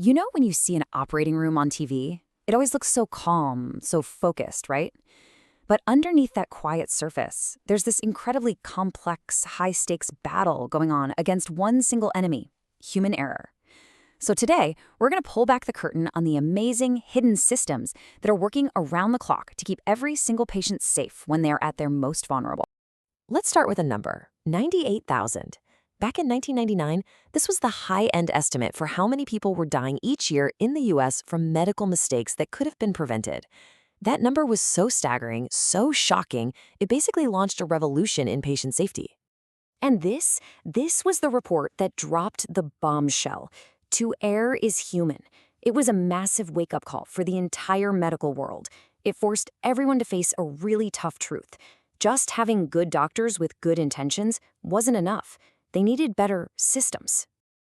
You know when you see an operating room on TV? It always looks so calm, so focused, right? But underneath that quiet surface, there's this incredibly complex, high-stakes battle going on against one single enemy, human error. So today, we're going to pull back the curtain on the amazing hidden systems that are working around the clock to keep every single patient safe when they're at their most vulnerable. Let's start with a number, 98,000. Back in 1999, this was the high-end estimate for how many people were dying each year in the US from medical mistakes that could have been prevented. That number was so staggering, so shocking, it basically launched a revolution in patient safety. And this was the report that dropped the bombshell. To err is human. It was a massive wake-up call for the entire medical world. It forced everyone to face a really tough truth. Just having good doctors with good intentions wasn't enough. They needed better systems.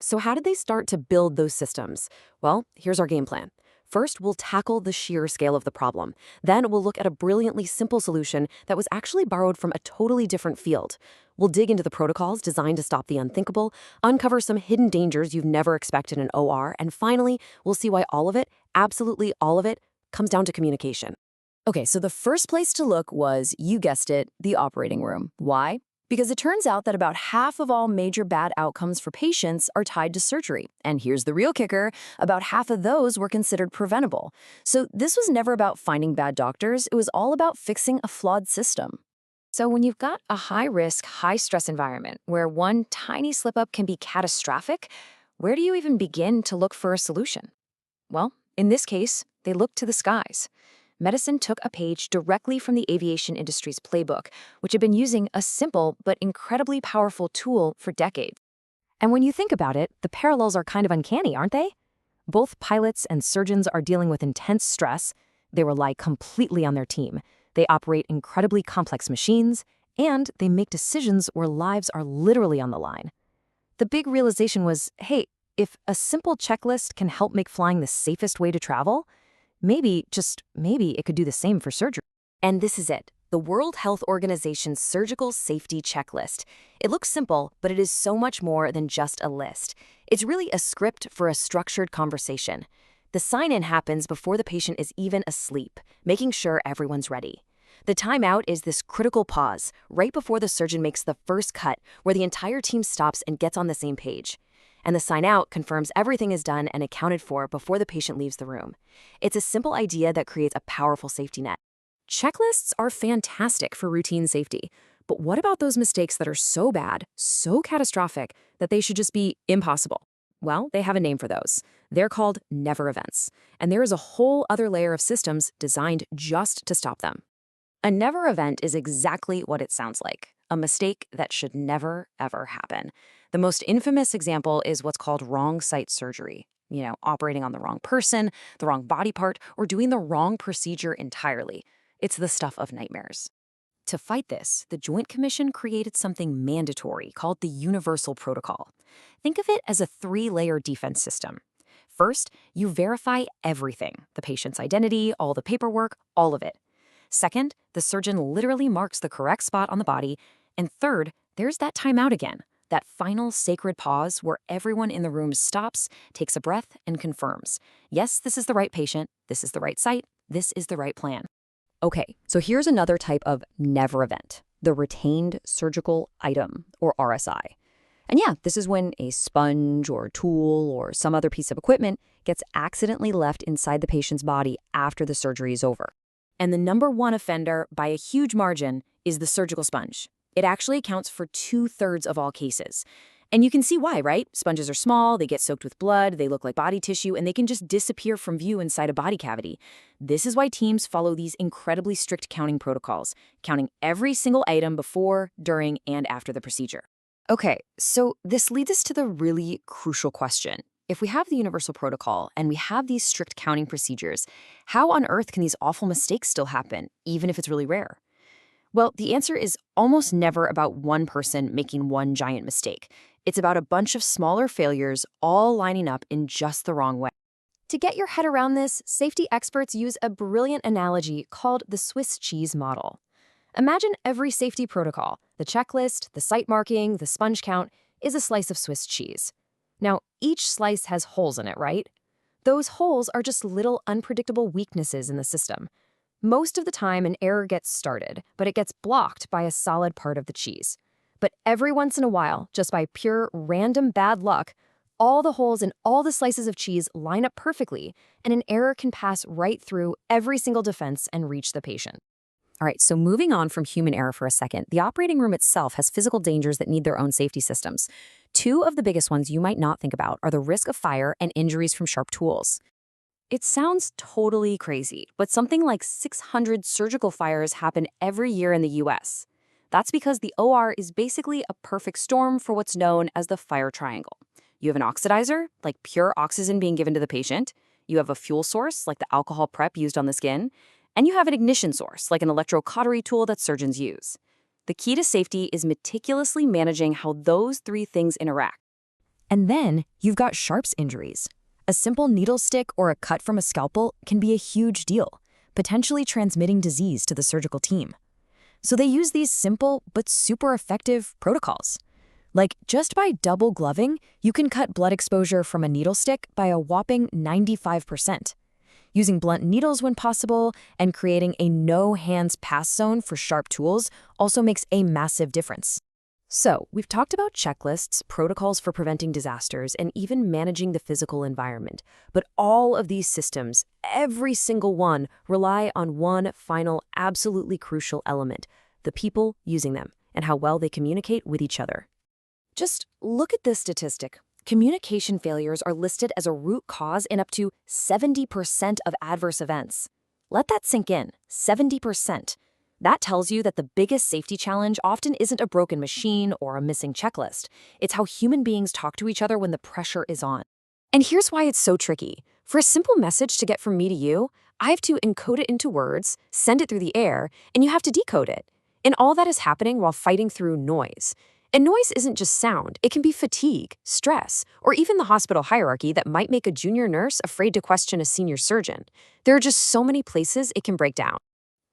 So how did they start to build those systems? Well, here's our game plan. First, we'll tackle the sheer scale of the problem. Then we'll look at a brilliantly simple solution that was actually borrowed from a totally different field. We'll dig into the protocols designed to stop the unthinkable, uncover some hidden dangers you've never expected in OR, and finally, we'll see why all of it, absolutely all of it, comes down to communication. Okay, so the first place to look was, you guessed it, the operating room. Why? Because it turns out that about half of all major bad outcomes for patients are tied to surgery. And here's the real kicker, about half of those were considered preventable. So this was never about finding bad doctors, it was all about fixing a flawed system. So when you've got a high-risk, high-stress environment where one tiny slip-up can be catastrophic, where do you even begin to look for a solution? Well, in this case, they looked to the skies. Medicine took a page directly from the aviation industry's playbook, which had been using a simple but incredibly powerful tool for decades. And when you think about it, the parallels are kind of uncanny, aren't they? Both pilots and surgeons are dealing with intense stress. They rely completely on their team. They operate incredibly complex machines, and they make decisions where lives are literally on the line. The big realization was, hey, if a simple checklist can help make flying the safest way to travel, maybe, just maybe, it could do the same for surgery. And this is it, the World Health Organization's Surgical Safety Checklist. It looks simple, but it is so much more than just a list. It's really a script for a structured conversation. The sign-in happens before the patient is even asleep, making sure everyone's ready. The timeout is this critical pause, right before the surgeon makes the first cut, where the entire team stops and gets on the same page. And the sign-out confirms everything is done and accounted for before the patient leaves the room. It's a simple idea that creates a powerful safety net. Checklists are fantastic for routine safety, but what about those mistakes that are so bad, so catastrophic, that they should just be impossible? Well, they have a name for those. They're called never events, and there is a whole other layer of systems designed just to stop them. A never event is exactly what it sounds like, a mistake that should never, ever happen. The most infamous example is what's called wrong site surgery. Operating on the wrong person, the wrong body part, or doing the wrong procedure entirely. It's the stuff of nightmares. To fight this, the Joint Commission created something mandatory called the Universal Protocol. Think of it as a 3-layer defense system. First, you verify everything, the patient's identity, all the paperwork, all of it. Second, the surgeon literally marks the correct spot on the body. And third, there's that timeout again, that final sacred pause where everyone in the room stops, takes a breath, and confirms, yes, this is the right patient, this is the right site, this is the right plan. Okay, so here's another type of never event, the retained surgical item, or RSI. And yeah, this is when a sponge or tool or some other piece of equipment gets accidentally left inside the patient's body after the surgery is over. And the number one offender, by a huge margin, is the surgical sponge. It actually accounts for 2/3 of all cases. And you can see why, right? Sponges are small, they get soaked with blood, they look like body tissue, and they can just disappear from view inside a body cavity. This is why teams follow these incredibly strict counting protocols, counting every single item before, during, and after the procedure. Okay, so this leads us to the really crucial question. If we have the Universal Protocol and we have these strict counting procedures, how on earth can these awful mistakes still happen, even if it's really rare? Well, the answer is almost never about one person making one giant mistake. It's about a bunch of smaller failures all lining up in just the wrong way. To get your head around this, safety experts use a brilliant analogy called the Swiss cheese model. Imagine every safety protocol, the checklist, the site marking, the sponge count, is a slice of Swiss cheese. Now, each slice has holes in it, right? Those holes are just little unpredictable weaknesses in the system. Most of the time, an error gets started, but it gets blocked by a solid part of the cheese. But every once in a while, just by pure random bad luck, all the holes in all the slices of cheese line up perfectly, and an error can pass right through every single defense and reach the patient. All right, so moving on from human error for a second, the operating room itself has physical dangers that need their own safety systems. Two of the biggest ones you might not think about are the risk of fire and injuries from sharp tools. It sounds totally crazy, but something like 600 surgical fires happen every year in the US. That's because the OR is basically a perfect storm for what's known as the fire triangle. You have an oxidizer, like pure oxygen being given to the patient. You have a fuel source, like the alcohol prep used on the skin. And you have an ignition source, like an electrocautery tool that surgeons use. The key to safety is meticulously managing how those three things interact. And then you've got Sharps injuries. A simple needle stick or a cut from a scalpel can be a huge deal, potentially transmitting disease to the surgical team. So they use these simple but super effective protocols. Like just by double gloving, you can cut blood exposure from a needle stick by a whopping 95%. Using blunt needles when possible and creating a no hands pass zone for sharp tools also makes a massive difference. So, we've talked about checklists, protocols for preventing disasters, and even managing the physical environment. But all of these systems, every single one, rely on one final, absolutely crucial element: the people using them and how well they communicate with each other. Just look at this statistic. Communication failures are listed as a root cause in up to 70% of adverse events. Let that sink in, 70%. That tells you that the biggest safety challenge often isn't a broken machine or a missing checklist. It's how human beings talk to each other when the pressure is on. And here's why it's so tricky. For a simple message to get from me to you, I have to encode it into words, send it through the air, and you have to decode it. And all that is happening while fighting through noise. And noise isn't just sound. It can be fatigue, stress, or even the hospital hierarchy that might make a junior nurse afraid to question a senior surgeon. There are just so many places it can break down.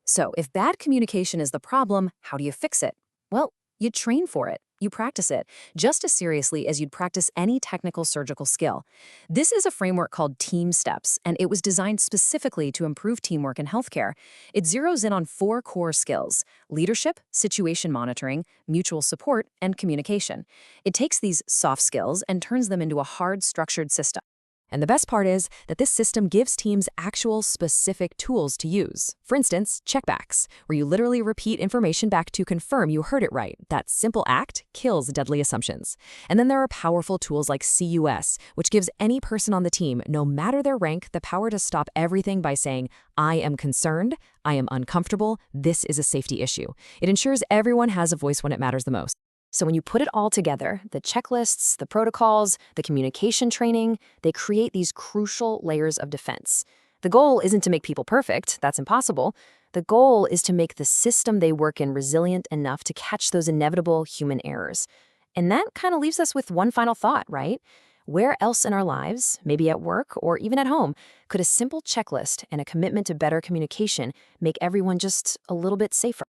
So, if bad communication is the problem, how do you fix it? Well, you train for it. You practice it, just as seriously as you'd practice any technical surgical skill. This is a framework called Team Steps, and it was designed specifically to improve teamwork in healthcare. It zeroes in on 4 core skills: leadership, situation monitoring, mutual support, and communication. It takes these soft skills and turns them into a hard, structured system. And the best part is that this system gives teams actual specific tools to use. For instance, checkbacks, where you literally repeat information back to confirm you heard it right. That simple act kills deadly assumptions. And then there are powerful tools like CUS, which gives any person on the team, no matter their rank, the power to stop everything by saying, "I am concerned, I am uncomfortable, this is a safety issue." It ensures everyone has a voice when it matters the most. So when you put it all together, the checklists, the protocols, the communication training, they create these crucial layers of defense. The goal isn't to make people perfect, that's impossible. The goal is to make the system they work in resilient enough to catch those inevitable human errors. And that kind of leaves us with one final thought, right? Where else in our lives, maybe at work or even at home, could a simple checklist and a commitment to better communication make everyone just a little bit safer?